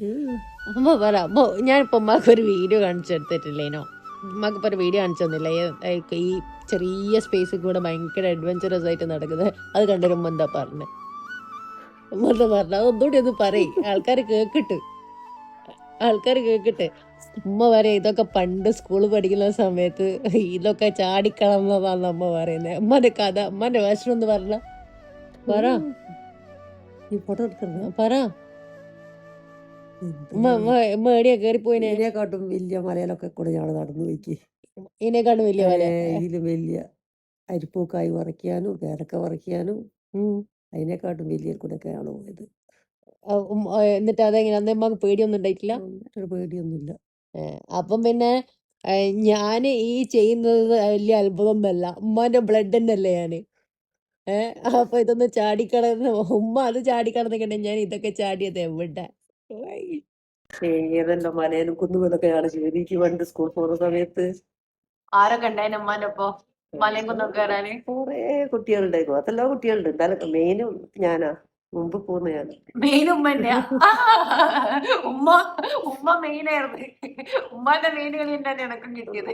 അമ്മ പറ അമ്മ ഞാനിപ്പോ ഉമ്മാക്ക് ഒരു വീഡിയോ കാണിച്ചു കൊടുത്തിട്ടില്ലേനോ? ഉമ്മാക്കിപ്പോ ഒരു വീഡിയോ കാണിച്ചു തന്നില്ല ഈ ചെറിയ സ്പേസിൽ കൂടെ ഭയങ്കര അഡ്വഞ്ചറസ് ആയിട്ട് നടക്കുന്നത്. അത് കണ്ടൊരു ഉമ്മ എന്താ പറഞ്ഞത്? ഉമ്മ എന്താ പറഞ്ഞത്? അതൊന്നുകൂടി ഒന്ന് പറയും, ആൾക്കാർ കേക്കട്ടെ. ഉമ്മ പറയാ ഇതൊക്കെ പണ്ട് സ്കൂളിൽ പഠിക്കുന്ന സമയത്ത് ഇതൊക്കെ ചാടിക്കളന്നതാന്ന് അമ്മ പറയുന്നത്. ഉമ്മന്റെ കഥ, ഉമ്മന്റെ വേഷം ഒന്ന് പറഞ്ഞ പറ ഈ ഫോട്ടോ എടുക്കുന്നത് പറ. ഉമ്മ ഉമ്മ ഉമ്മ എവിടെയാ കേറിപ്പോയിനെ? ഇതിനെക്കാട്ടും വലിയ മലയിലൊക്കെ കൂടെ ഞങ്ങൾ നടന്നു പോയിക്ക്. ഇതിനെക്കാട്ടും വലിയ പോലെ. ഇതിലും വലിയ അരിപ്പൂക്കായി പറിക്കാനും പേരക്ക പറിക്കാനും അതിനെക്കാട്ടും വലിയ കൂടെ ഒക്കെ ആണ് പോയത്. എന്നിട്ട് അതെങ്ങനെ അന്ന് ഉമ്മക്ക് പേടിയൊന്നും ഉണ്ടായിട്ടില്ല? ഒരു പേടിയൊന്നുമില്ല. അപ്പം പിന്നെ ഞാൻ ഈ ചെയ്യുന്നത് വലിയ അത്ഭുതമൊന്നുമല്ല, ഉമ്മാന്റെ ബ്ലഡ് തന്നെയല്ലേ ഞാന്. അപ്പൊ ഇതൊന്ന് ചാടിക്കടന്ന് ഉമ്മ അത് ചാടിക്കടന്നിക്കണേ ഞാൻ ഇതൊക്കെ ചാടിയത് എവിടെ? ഏതെല്ലാം മലയിലും കുന്നുകളൊക്കെയാണ് ശരിക്ക് പണ്ട് സ്കൂൾ പോകുന്ന സമയത്ത്. ആരൊക്കെ ഉണ്ടായിന് ഉമ്മാന്റെ ഒപ്പോ മലയും കുന്നൊക്കെ കയറാന്? കൊറേ കുട്ടികളുണ്ടായിരുന്നു, അതെല്ലാം കുട്ടികളുണ്ട്. എന്തായാലും മെയിനും ഞാനാ, മുമ്പ് പോകുന്ന ഞാൻ. മെയിൻ ഉമ്മ തന്നെയാ. ഉമ്മ ഉമ്മ മെയിനായിരുന്നു. ഉമ്മാന്റെ മെയിൻ കളി തന്നെയാണ് എനക്കും കിട്ടിയത്.